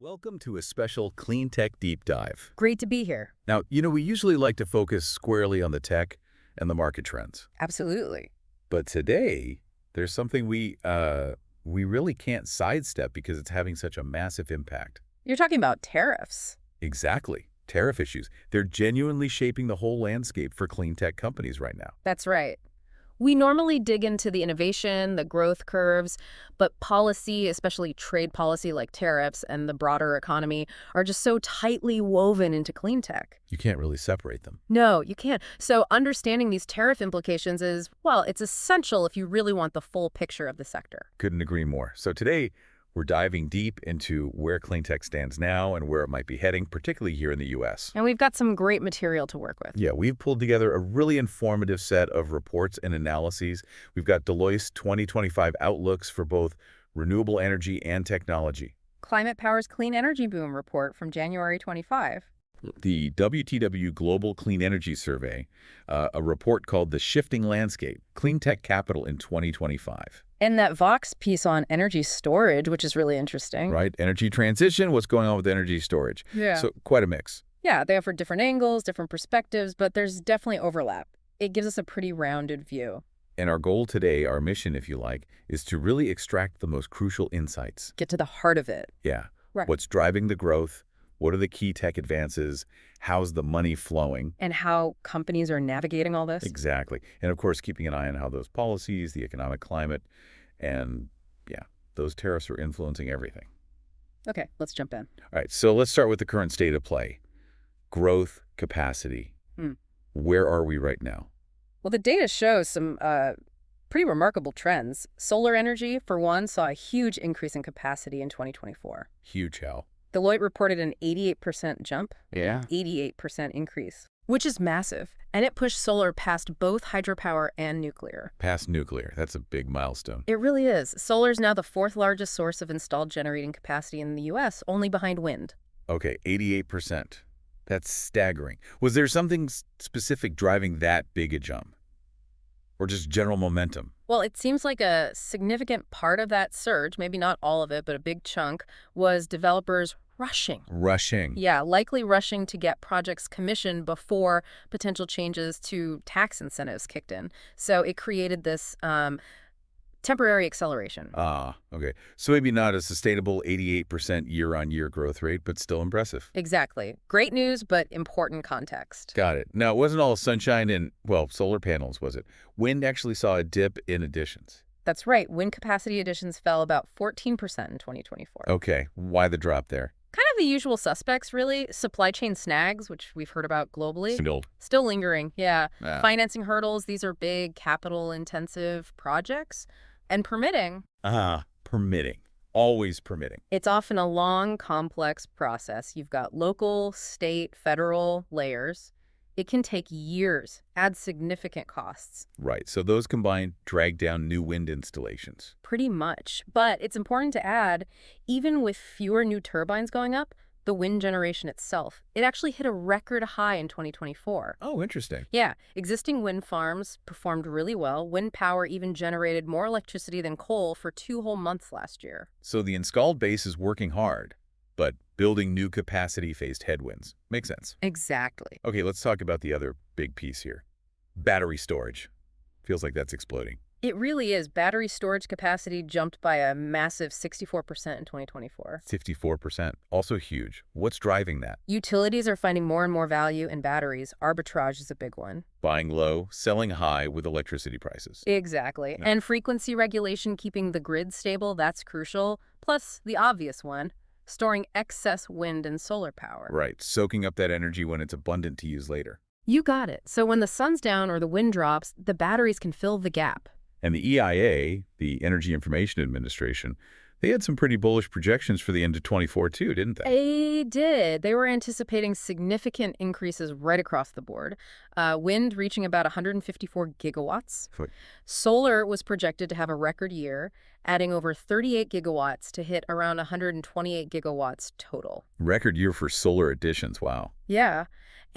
Welcome to a special Cleantech deep dive. Great to be here. Now, we usually like to focus squarely on the tech and the market trends. Absolutely. But today, there's something we really can't sidestep because it's having such a massive impact. You're talking about tariffs. Exactly. Tariff issues. They're genuinely shaping the whole landscape for clean tech companies right now. That's right. We normally dig into the innovation, the growth curves, but policy, especially trade policy like tariffs and the broader economy, are just so tightly woven into clean tech. You can't really separate them. No, you can't. So understanding these tariff implications is, well, it's essential if you really want the full picture of the sector. Couldn't agree more. So today, we're diving deep into where clean tech stands now and where it might be heading, particularly here in the U.S. And we've got some great material to work with. Yeah, we've pulled together a really informative set of reports and analyses. We've got Deloitte's 2025 outlooks for both renewable energy and technology. Climate Power's Clean Energy Boom report from January 25. The WTW Global Clean Energy Survey, a report called The Shifting Landscape, Clean Tech Capital in 2025. And that Vox piece on energy storage, which is really interesting. Right, energy transition, what's going on with energy storage. Yeah. So quite a mix. Yeah, they offer different angles, different perspectives, but there's definitely overlap. It gives us a pretty rounded view. And our goal today, our mission, if you like, is to really extract the most crucial insights. Get to the heart of it. Yeah. Right. What's driving the growth? What are the key tech advances? How's the money flowing? And how companies are navigating all this. Exactly. And of course, keeping an eye on how those policies, the economic climate, and yeah, those tariffs are influencing everything. Okay, let's jump in. All right, so let's start with the current state of play. Growth, capacity. Where are we right now? Well, the data shows some pretty remarkable trends. Solar energy, for one, saw a huge increase in capacity in 2024. Huge how? Deloitte reported an 88% jump. Yeah. 88% increase, which is massive. And it pushed solar past both hydropower and nuclear. Past nuclear. That's a big milestone. It really is. Solar is now the fourth largest source of installed generating capacity in the U.S., only behind wind. Okay, 88%. That's staggering. Was there something specific driving that big a jump? Or just general momentum? Well, it seems like a significant part of that surge, maybe not all of it, but a big chunk, was developers rushing. Rushing. Yeah, likely rushing to get projects commissioned before potential changes to tax incentives kicked in. So it created this temporary acceleration. Ah, okay. So maybe not a sustainable 88% year-on-year growth rate, but still impressive. Exactly. Great news, but important context. Got it. Now, it wasn't all sunshine and, well, solar panels, was it? Wind actually saw a dip in additions. That's right. Wind capacity additions fell about 14% in 2024. Okay. Why the drop there? Kind of the usual suspects, really. Supply chain snags, which we've heard about globally. Still lingering, yeah. Financing hurdles, these are big, capital-intensive projects. And permitting. Permitting. Always permitting. It's often a long, complex process. You've got local, state, federal layers. It can take years, add significant costs. Right. So those combined drag down new wind installations. Pretty much. But it's important to add, even with fewer new turbines going up, the wind generation itself, it actually hit a record high in 2024. Oh, interesting. Yeah. Existing wind farms performed really well. Wind power even generated more electricity than coal for 2 whole months last year. So the installed base is working hard, but building new capacity faced headwinds. Makes sense. Exactly. Okay, let's talk about the other big piece here. Battery storage. Feels like that's exploding. It really is. Battery storage capacity jumped by a massive 64% in 2024. 54%. Also huge. What's driving that? Utilities are finding more and more value in batteries. Arbitrage is a big one. Buying low, selling high with electricity prices. Exactly. Yeah. And frequency regulation, keeping the grid stable, that's crucial. Plus, the obvious one, storing excess wind and solar power. Right. Soaking up that energy when it's abundant to use later. You got it. So when the sun's down or the wind drops, the batteries can fill the gap. And the EIA, the Energy Information Administration, they had some pretty bullish projections for the end of 24 too, didn't they? They did. They were anticipating significant increases right across the board. Wind reaching about 154 gigawatts. Solar was projected to have a record year, adding over 38 gigawatts to hit around 128 gigawatts total. Record year for solar additions, wow. Yeah.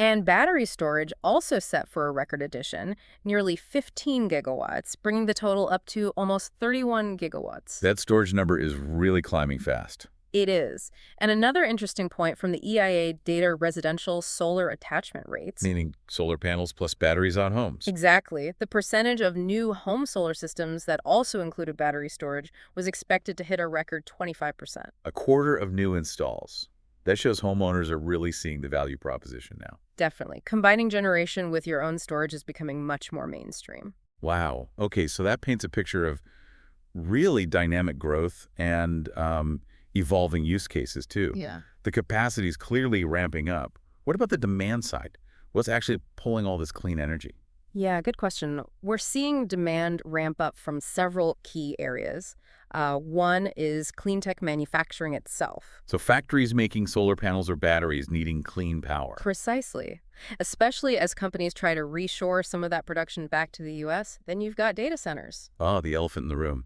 And battery storage also set for a record addition, nearly 15 gigawatts, bringing the total up to almost 31 gigawatts. That storage number is really climbing fast. It is. And another interesting point from the EIA data residential solar attachment rates. Meaning solar panels plus batteries on homes. Exactly. The percentage of new home solar systems that also included battery storage was expected to hit a record 25%. A quarter of new installs. That shows homeowners are really seeing the value proposition now. Definitely. Combining generation with your own storage is becoming much more mainstream. Wow. Okay, so that paints a picture of really dynamic growth and evolving use cases too. Yeah. The capacity is clearly ramping up. What about the demand side? What's actually pulling all this clean energy? Yeah, good question. We're seeing demand ramp up from several key areas. One is cleantech manufacturing itself. So factories making solar panels or batteries needing clean power. Precisely. Especially as companies try to reshore some of that production back to the U.S., then you've got data centers. Oh, the elephant in the room.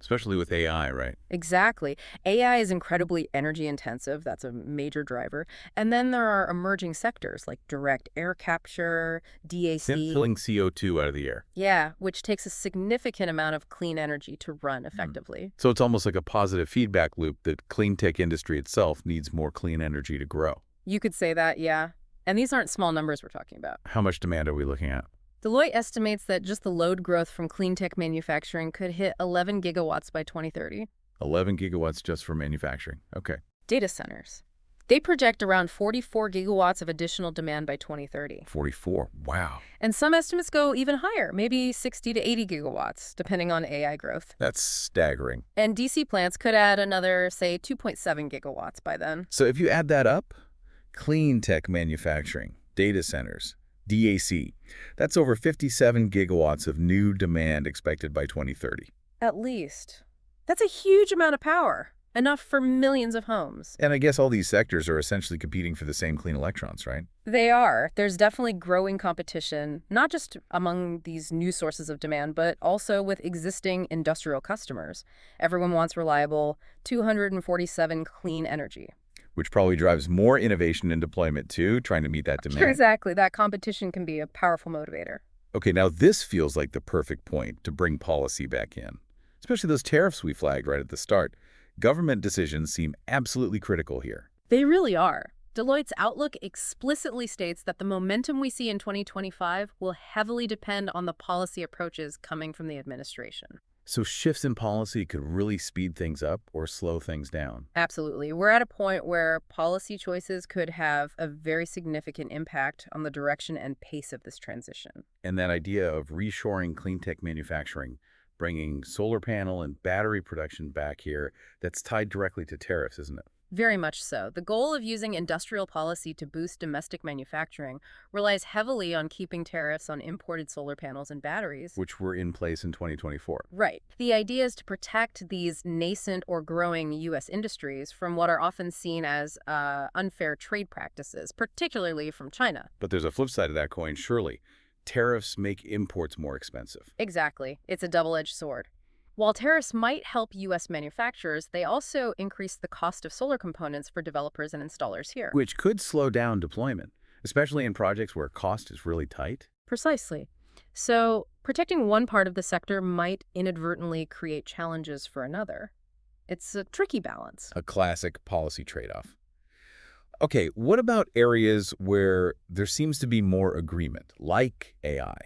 Especially with AI, right? Exactly. AI is incredibly energy intensive. That's a major driver. And then there are emerging sectors like direct air capture, DAC. Pulling CO2 out of the air. Yeah, which takes a significant amount of clean energy to run effectively. So it's almost like a positive feedback loop that clean tech industry itself needs more clean energy to grow. You could say that, yeah. And these aren't small numbers we're talking about. How much demand are we looking at? Deloitte estimates that just the load growth from clean tech manufacturing could hit 11 gigawatts by 2030. 11 gigawatts just for manufacturing. Okay. Data centers. They project around 44 gigawatts of additional demand by 2030. 44. Wow. And some estimates go even higher, maybe 60 to 80 gigawatts, depending on AI growth. That's staggering. And DC plants could add another, say, 2.7 gigawatts by then. So if you add that up, clean tech manufacturing, data centers, DAC, that's over 57 gigawatts of new demand expected by 2030. At least. That's a huge amount of power. Enough for millions of homes. And I guess all these sectors are essentially competing for the same clean electrons, right? They are. There's definitely growing competition, not just among these new sources of demand, but also with existing industrial customers. Everyone wants reliable, 247 clean energy. Which probably drives more innovation and deployment too, trying to meet that demand. Exactly. That competition can be a powerful motivator. Okay, now this feels like the perfect point to bring policy back in, especially those tariffs we flagged right at the start. Government decisions seem absolutely critical here. They really are. Deloitte's outlook explicitly states that the momentum we see in 2025 will heavily depend on the policy approaches coming from the administration. So shifts in policy could really speed things up or slow things down. Absolutely. We're at a point where policy choices could have a very significant impact on the direction and pace of this transition. And that idea of reshoring clean tech manufacturing, bringing solar panel and battery production back here, that's tied directly to tariffs, isn't it? Very much so. The goal of using industrial policy to boost domestic manufacturing relies heavily on keeping tariffs on imported solar panels and batteries. Which were in place in 2024. Right. The idea is to protect these nascent or growing U.S. industries from what are often seen as unfair trade practices, particularly from China. But there's a flip side of that coin, surely. Tariffs make imports more expensive. Exactly. It's a double-edged sword. While tariffs might help U.S. manufacturers, they also increase the cost of solar components for developers and installers here. Which could slow down deployment, especially in projects where cost is really tight. Precisely. So, protecting one part of the sector might inadvertently create challenges for another. It's a tricky balance. A classic policy trade-off. Okay, what about areas where there seems to be more agreement, like AI?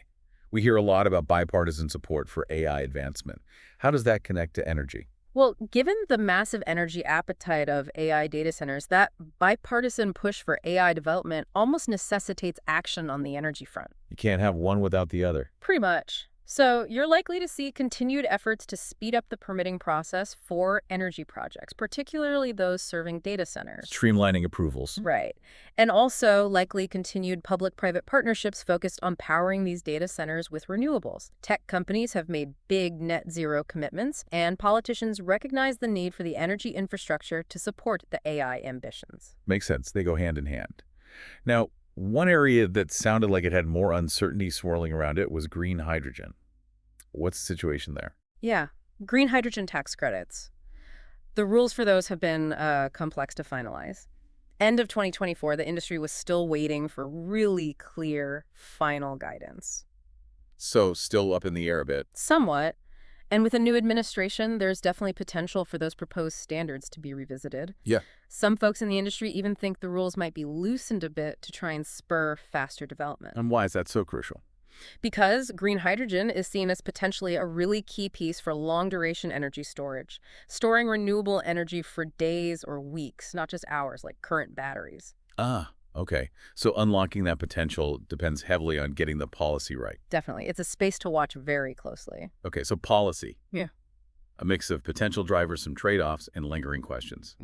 We hear a lot about bipartisan support for AI advancement. How does that connect to energy? Well, given the massive energy appetite of AI data centers, that bipartisan push for AI development almost necessitates action on the energy front. You can't have one without the other. Pretty much. So you're likely to see continued efforts to speed up the permitting process for energy projects, particularly those serving data centers. Streamlining approvals. Right. And also likely continued public-private partnerships focused on powering these data centers with renewables. Tech companies have made big net zero commitments, and politicians recognize the need for the energy infrastructure to support the AI ambitions. Makes sense. They go hand in hand. Now, one area that sounded like it had more uncertainty swirling around it was green hydrogen. What's the situation there? Yeah, green hydrogen tax credits. The rules for those have been complex to finalize. End of 2024, the industry was still waiting for really clear final guidance. So still up in the air a bit. Somewhat. And with a new administration, there's definitely potential for those proposed standards to be revisited. Yeah. Some folks in the industry even think the rules might be loosened a bit to try and spur faster development. And why is that so crucial? Because green hydrogen is seen as potentially a really key piece for long-duration energy storage, storing renewable energy for days or weeks, not just hours like current batteries. Ah, okay. So unlocking that potential depends heavily on getting the policy right. Definitely. It's a space to watch very closely. Okay, so policy. Yeah. A mix of potential drivers, some trade-offs, and lingering questions.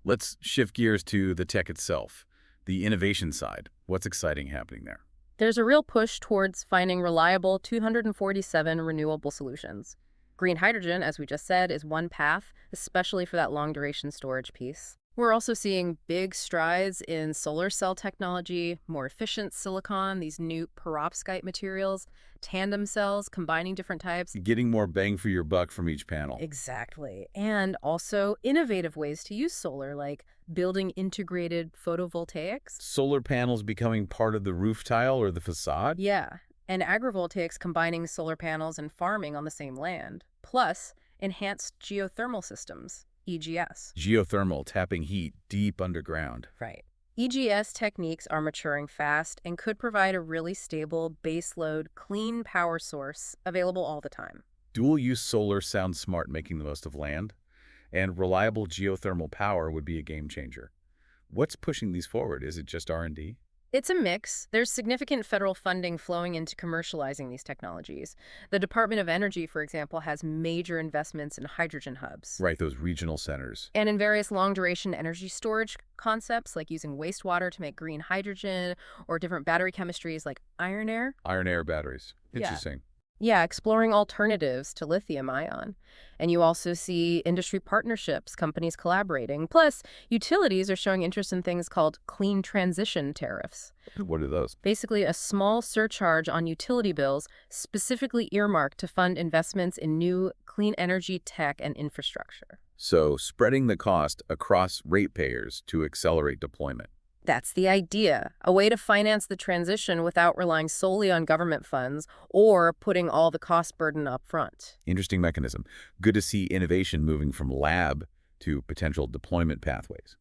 Let's shift gears to the tech itself, the innovation side. What's exciting happening there? There's a real push towards finding reliable 247 renewable solutions. Green hydrogen, as we just said, is one path, especially for that long-duration storage piece. We're also seeing big strides in solar cell technology, more efficient silicon, these new perovskite materials, tandem cells, combining different types. Getting more bang for your buck from each panel. Exactly. And also innovative ways to use solar, like building integrated photovoltaics. Solar panels becoming part of the roof tile or the facade? Yeah, and agrivoltaics combining solar panels and farming on the same land. Plus, enhanced geothermal systems, EGS. Geothermal, tapping heat deep underground. Right. EGS techniques are maturing fast and could provide a really stable, baseload, clean power source available all the time. Dual-use solar sounds smart making the most of land, and reliable geothermal power would be a game changer. What's pushing these forward? Is it just R&D? It's a mix. There's significant federal funding flowing into commercializing these technologies. The Department of Energy, for example, has major investments in hydrogen hubs. Right, those regional centers. And in various long-duration energy storage concepts, like using wastewater to make green hydrogen, or different battery chemistries like iron air. Iron air batteries. Yeah. Interesting. Yeah, exploring alternatives to lithium-ion. And you also see industry partnerships, companies collaborating. Plus, utilities are showing interest in things called clean transition tariffs. What are those? Basically, a small surcharge on utility bills specifically earmarked to fund investments in new clean energy tech and infrastructure. So, spreading the cost across ratepayers to accelerate deployment. That's the idea, a way to finance the transition without relying solely on government funds or putting all the cost burden up front. Interesting mechanism. Good to see innovation moving from lab to potential deployment pathways.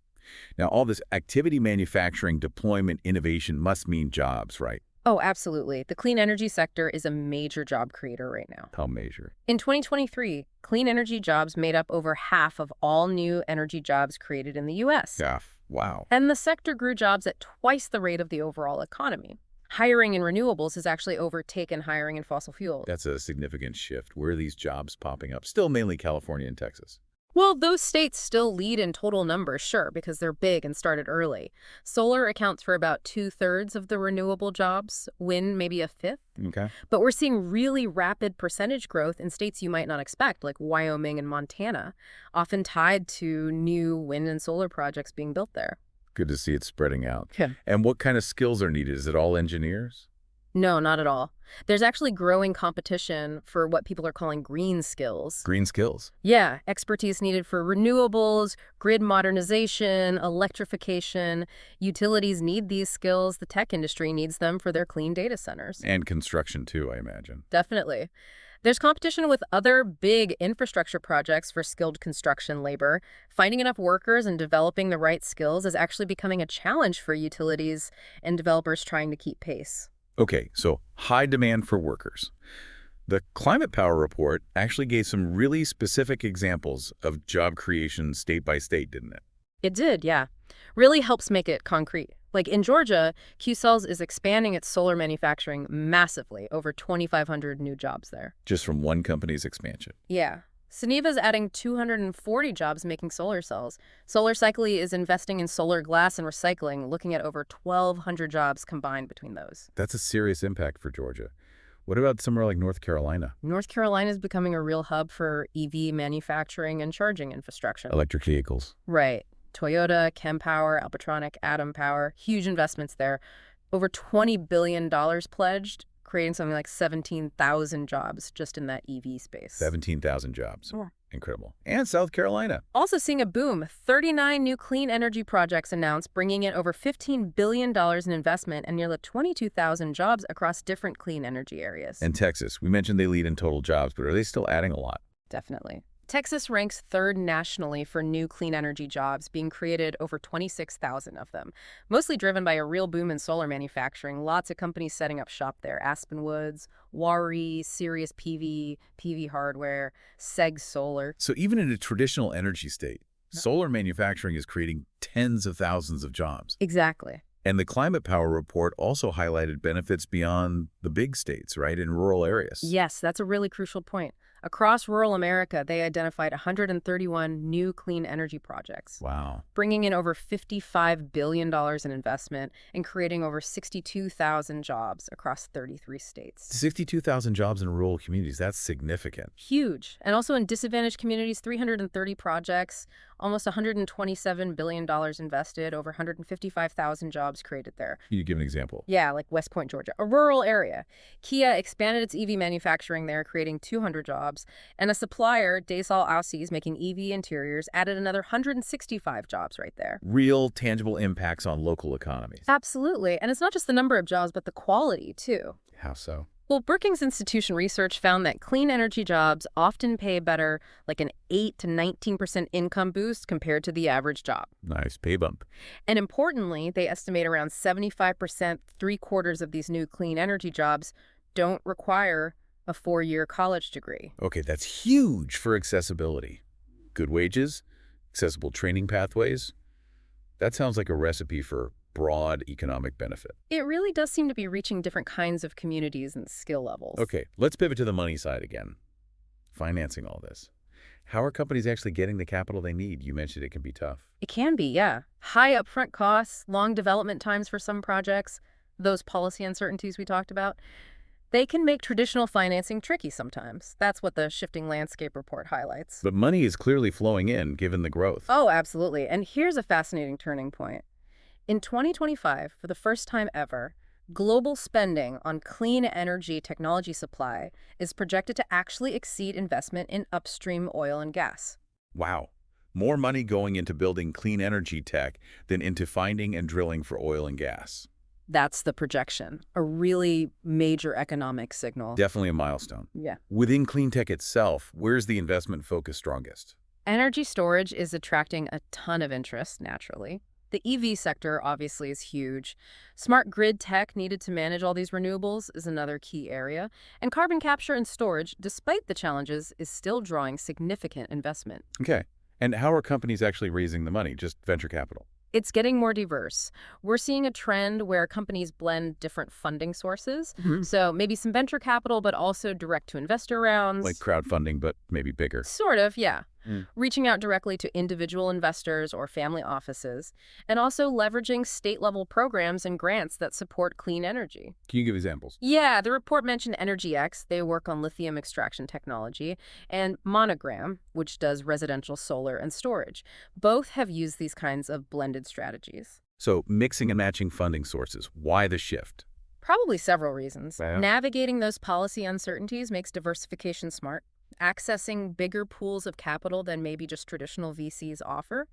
Now, all this activity manufacturing, deployment, innovation must mean jobs, right? Oh, absolutely. The clean energy sector is a major job creator right now. How major? In 2023, clean energy jobs made up over half of all new energy jobs created in the U.S. Yeah. Wow. And the sector grew jobs at twice the rate of the overall economy. Hiring in renewables has actually overtaken hiring in fossil fuels. That's a significant shift. Where are these jobs popping up? Still mainly California and Texas. Well, those states still lead in total numbers, sure, because they're big and started early. Solar accounts for about 2/3 of the renewable jobs, wind maybe a fifth. Okay. But we're seeing really rapid percentage growth in states you might not expect, like Wyoming and Montana, often tied to new wind and solar projects being built there. Good to see it spreading out. Yeah. And what kind of skills are needed? Is it all engineers? No, not at all. There's actually growing competition for what people are calling green skills. Green skills. Yeah, expertise needed for renewables, grid modernization, electrification. Utilities need these skills. The tech industry needs them for their clean data centers. And construction too, I imagine. Definitely. There's competition with other big infrastructure projects for skilled construction labor. Finding enough workers and developing the right skills is actually becoming a challenge for utilities and developers trying to keep pace. Okay, so high demand for workers. The Climate Power Report actually gave some really specific examples of job creation state by state, didn't it? It did, yeah. Really helps make it concrete. Like in Georgia, Q-Cells is expanding its solar manufacturing massively, over 2,500 new jobs there. Just from one company's expansion. Yeah. Suneva's adding 240 jobs making solar cells. SolarCycle is investing in solar glass and recycling, looking at over 1,200 jobs combined between those. That's a serious impact for Georgia. What about somewhere like North Carolina? North Carolina is becoming a real hub for EV manufacturing and charging infrastructure. Electric vehicles. Right. Toyota, Chempower, Alpatronic, Atom Power, huge investments there. Over $20 billion pledged, creating something like 17,000 jobs just in that EV space. 17,000 jobs. Yeah. Incredible. And South Carolina. Also seeing a boom, 39 new clean energy projects announced, bringing in over $15 billion in investment and nearly 22,000 jobs across different clean energy areas. And Texas. We mentioned they lead in total jobs, but are they still adding a lot? Definitely. Texas ranks third nationally for new clean energy jobs, being created over 26,000 of them, mostly driven by a real boom in solar manufacturing. Lots of companies setting up shop there. Aspen Woods, Wari, Sirius PV, PV Hardware, Seg Solar. So even in a traditional energy state, solar manufacturing is creating tens of thousands of jobs. Exactly. And the Climate Power Report also highlighted benefits beyond the big states, right, in rural areas. Yes, that's a really crucial point. Across rural America, they identified 131 new clean energy projects. Wow. Bringing in over $55 billion in investment and creating over 62,000 jobs across 33 states. 62,000 jobs in rural communities, that's significant. Huge. And also in disadvantaged communities, 330 projects, almost $127 billion invested, over 155,000 jobs created there. Can you give an example? Yeah, like West Point, Georgia, a rural area. Kia expanded its EV manufacturing there, creating 200 jobs. And a supplier, Daysol Aussies, making EV interiors, added another 165 jobs right there. Real, tangible impacts on local economies. Absolutely. And it's not just the number of jobs, but the quality, too. How so? Well, Brookings Institution research found that clean energy jobs often pay better, like an 8 to 19% income boost compared to the average job. Nice pay bump. And importantly, they estimate around 75%, three-quarters of these new clean energy jobs don't require a 4-year college degree. Okay, that's huge for accessibility. Good wages, accessible training pathways. That sounds like a recipe for broad economic benefit. It really does seem to be reaching different kinds of communities and skill levels. Okay, let's pivot to the money side again. Financing all this. How are companies actually getting the capital they need? You mentioned it can be tough. It can be, yeah. High upfront costs, long development times for some projects, those policy uncertainties we talked about. They can make traditional financing tricky sometimes. That's what the Shifting Landscape report highlights. But money is clearly flowing in, given the growth. Oh, absolutely. And here's a fascinating turning point. In 2025, for the first time ever, global spending on clean energy technology supply is projected to actually exceed investment in upstream oil and gas. Wow. More money going into building clean energy tech than into finding and drilling for oil and gas. That's the projection, a really major economic signal. Definitely a milestone. Yeah. Within Cleantech itself, where's the investment focus strongest? Energy storage is attracting a ton of interest, naturally. The EV sector obviously is huge. Smart grid tech needed to manage all these renewables is another key area. And carbon capture and storage, despite the challenges, is still drawing significant investment. Okay. And how are companies actually raising the money? Just venture capital? It's getting more diverse. We're seeing a trend where companies blend different funding sources. So maybe some venture capital, but also direct-to-investor rounds. Like crowdfunding, but maybe bigger. Sort of, yeah. Reaching out directly to individual investors or family offices, and also leveraging state-level programs and grants that support clean energy. Can you give examples? Yeah, the report mentioned EnergyX. They work on lithium extraction technology, and Monogram, which does residential solar and storage. Both have used these kinds of blended strategies. So mixing and matching funding sources. Why the shift? Probably several reasons. Yeah. Navigating those policy uncertainties makes diversification smart. Accessing bigger pools of capital than maybe just traditional VCs offer,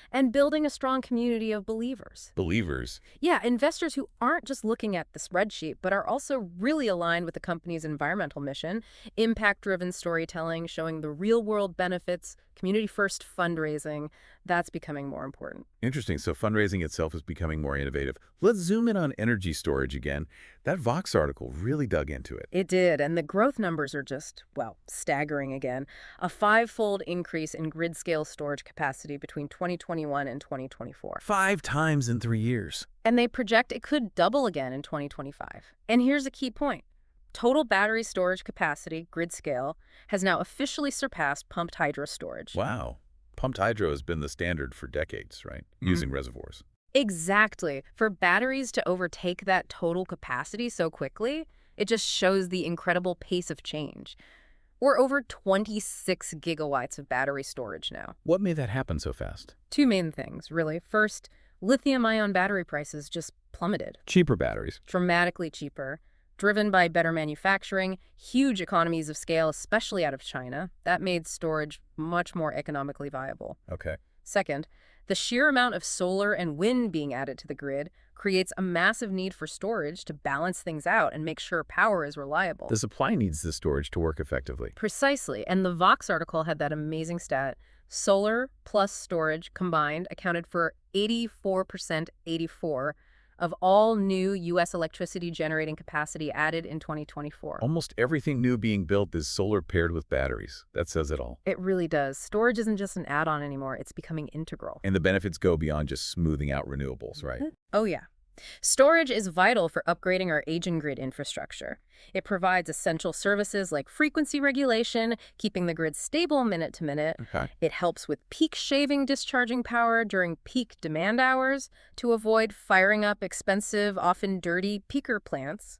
and building a strong community of believers. Believers? Yeah, investors who aren't just looking at the spreadsheet, but are also really aligned with the company's environmental mission, impact-driven storytelling, showing the real-world benefits, community-first fundraising. That's becoming more important. Interesting. So fundraising itself is becoming more innovative. Let's zoom in on energy storage again. That Vox article really dug into it. It did, and the growth numbers are just, well, staggering again. A 5-fold increase in grid-scale storage capacity between 2021 and 2024. 5 times in 3 years. And they project it could double again in 2025. And here's a key point. Total battery storage capacity, grid scale, has now officially surpassed pumped hydro storage. Wow. Pumped hydro has been the standard for decades, right? Using reservoirs. Exactly. For batteries to overtake that total capacity so quickly, it just shows the incredible pace of change. We're over 26 gigawatts of battery storage now. What made that happen so fast? 2 main things, really. First, lithium-ion battery prices just plummeted. Cheaper batteries. Dramatically cheaper. Driven by better manufacturing, huge economies of scale, especially out of China, that made storage much more economically viable. Okay. Second, the sheer amount of solar and wind being added to the grid creates a massive need for storage to balance things out and make sure power is reliable. The supply needs the storage to work effectively. Precisely, and the Vox article had that amazing stat. Solar plus storage combined accounted for 84% of all new U.S. electricity generating capacity added in 2024. Almost everything new being built is solar paired with batteries. That says it all. It really does. Storage isn't just an add-on anymore, it's becoming integral. And the benefits go beyond just smoothing out renewables, right? Oh, yeah. Storage is vital for upgrading our aging grid infrastructure. It provides essential services like frequency regulation, keeping the grid stable minute to minute. Okay. It helps with peak shaving discharging power during peak demand hours to avoid firing up expensive, often dirty peaker plants.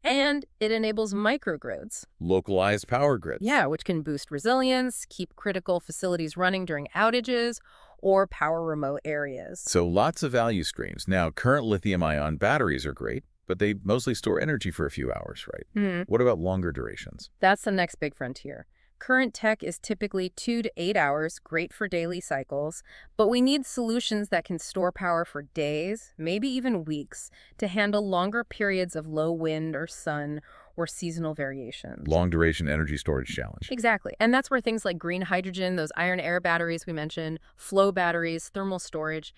And it enables microgrids. Localized power grids. Yeah, which can boost resilience, keep critical facilities running during outages, or power remote areas. So lots of value streams. Now, current lithium-ion batteries are great, but they mostly store energy for a few hours, right? What about longer durations? That's the next big frontier. Current tech is typically 2 to 8 hours, great for daily cycles, but we need solutions that can store power for days, maybe even weeks, to handle longer periods of low wind or sun or seasonal variations. Long-duration energy storage challenge. Exactly. And that's where things like green hydrogen, those iron-air batteries we mentioned, flow batteries, thermal storage,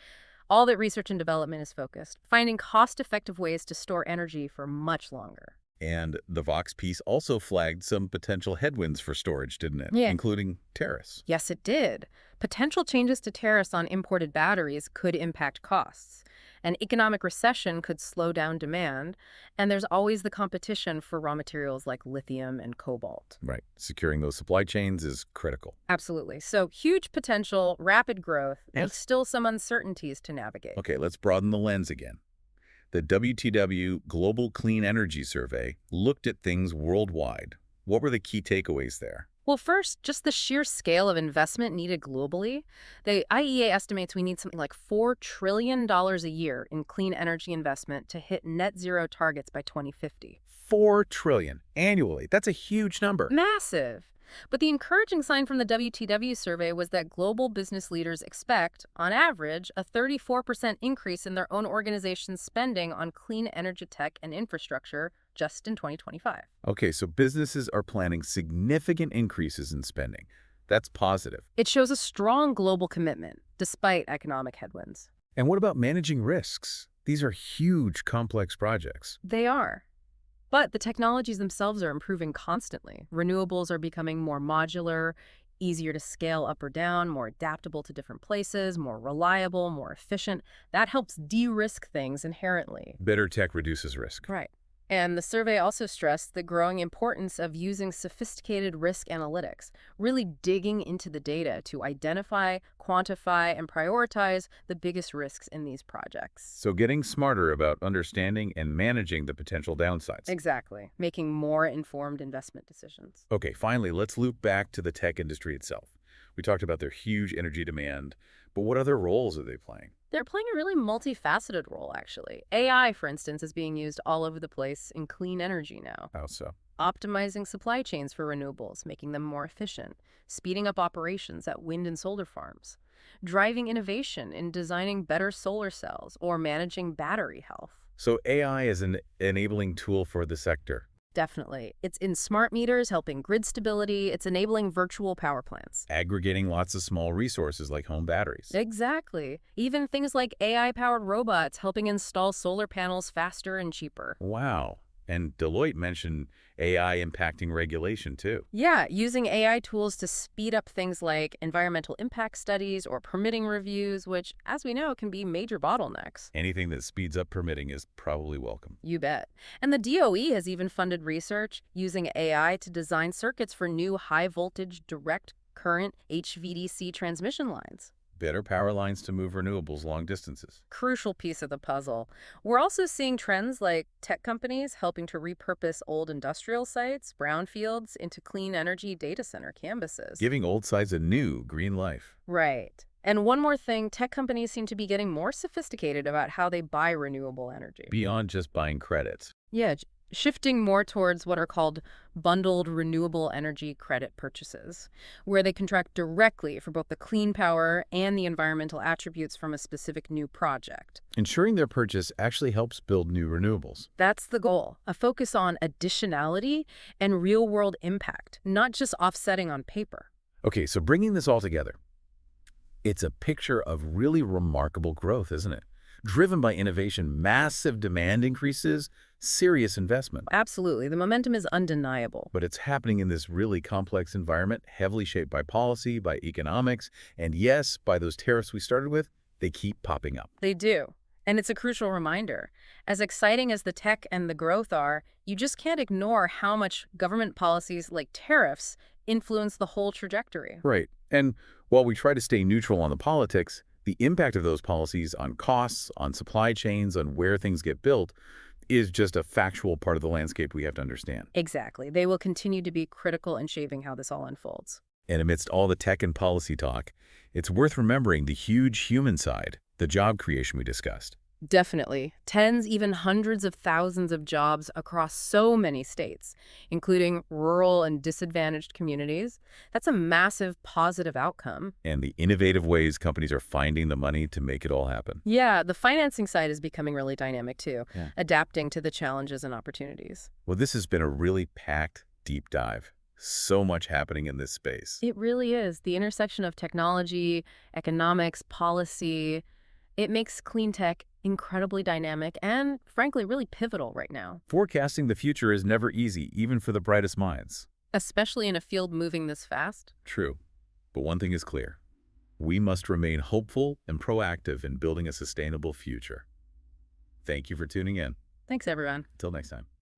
all that research and development is focused, finding cost-effective ways to store energy for much longer. And the Vox piece also flagged some potential headwinds for storage, didn't it? Yeah. Including tariffs. Yes, it did. Potential changes to tariffs on imported batteries could impact costs. An economic recession could slow down demand, and there's always the competition for raw materials like lithium and cobalt. Right. Securing those supply chains is critical. Absolutely. So huge potential, rapid growth, and Yes. still some uncertainties to navigate. Okay, let's broaden the lens again. The WTW Global Clean Energy Survey looked at things worldwide. What were the key takeaways there? Well, first, just the sheer scale of investment needed globally. The IEA estimates we need something like $4 trillion a year in clean energy investment to hit net zero targets by 2050. $4 trillion annually. That's a huge number. Massive. But the encouraging sign from the WTW survey was that global business leaders expect, on average, a 34% increase in their own organization's spending on clean energy tech and infrastructure just in 2025. Okay, so businesses are planning significant increases in spending. That's positive. It shows a strong global commitment, despite economic headwinds. And what about managing risks? These are huge, complex projects. They are. But the technologies themselves are improving constantly. Renewables are becoming more modular, easier to scale up or down, more adaptable to different places, more reliable, more efficient. That helps de-risk things inherently. Better tech reduces risk. Right. And the survey also stressed the growing importance of using sophisticated risk analytics, really digging into the data to identify, quantify, and prioritize the biggest risks in these projects. So getting smarter about understanding and managing the potential downsides. Exactly. Making more informed investment decisions. Okay, finally, let's loop back to the tech industry itself. We talked about their huge energy demand, but what other roles are they playing? They're playing a really multifaceted role, actually. AI, for instance, is being used all over the place in clean energy now. How so? Optimizing supply chains for renewables, making them more efficient, speeding up operations at wind and solar farms, driving innovation in designing better solar cells or managing battery health. So AI is an enabling tool for the sector. Definitely. It's in smart meters, helping grid stability. It's enabling virtual power plants. Aggregating lots of small resources like home batteries. Exactly. Even things like AI-powered robots helping install solar panels faster and cheaper. Wow. And Deloitte mentioned AI impacting regulation too. Yeah, using AI tools to speed up things like environmental impact studies or permitting reviews, which, as we know, can be major bottlenecks. Anything that speeds up permitting is probably welcome. You bet. And the DOE has even funded research using AI to design circuits for new high-voltage direct current HVDC transmission lines. Better power lines to move renewables long distances. Crucial piece of the puzzle. We're also seeing trends like tech companies helping to repurpose old industrial sites, brownfields, into clean energy data center campuses. Giving old sites a new green life. Right. And one more thing, tech companies seem to be getting more sophisticated about how they buy renewable energy. Beyond just buying credits. Yeah, shifting more towards what are called bundled renewable energy credit purchases, where they contract directly for both the clean power and the environmental attributes from a specific new project. Ensuring their purchase actually helps build new renewables. That's the goal, a focus on additionality and real-world impact, not just offsetting on paper. Okay, so bringing this all together, it's a picture of really remarkable growth, isn't it? Driven by innovation, massive demand increases, serious investment. Absolutely. The momentum is undeniable. But it's happening in this really complex environment, heavily shaped by policy, by economics, and yes, by those tariffs we started with. They keep popping up. They do. And it's a crucial reminder. As exciting as the tech and the growth are, you just can't ignore how much government policies like tariffs influence the whole trajectory. Right. And while we try to stay neutral on the politics, the impact of those policies on costs, on supply chains, on where things get built is just a factual part of the landscape we have to understand. Exactly. They will continue to be critical in shaping how this all unfolds. And amidst all the tech and policy talk, it's worth remembering the huge human side, the job creation we discussed. Definitely. Tens, even hundreds of thousands of jobs across so many states, including rural and disadvantaged communities. That's a massive positive outcome. And the innovative ways companies are finding the money to make it all happen. Yeah, the financing side is becoming really dynamic too, Yeah. adapting to the challenges and opportunities. Well, this has been a really packed deep dive. So much happening in this space. It really is. The intersection of technology, economics, policy, it makes clean tech incredibly dynamic and, frankly, really pivotal right now. Forecasting the future is never easy, even for the brightest minds. Especially in a field moving this fast. True. But one thing is clear. We must remain hopeful and proactive in building a sustainable future. Thank you for tuning in. Thanks, everyone. Until next time.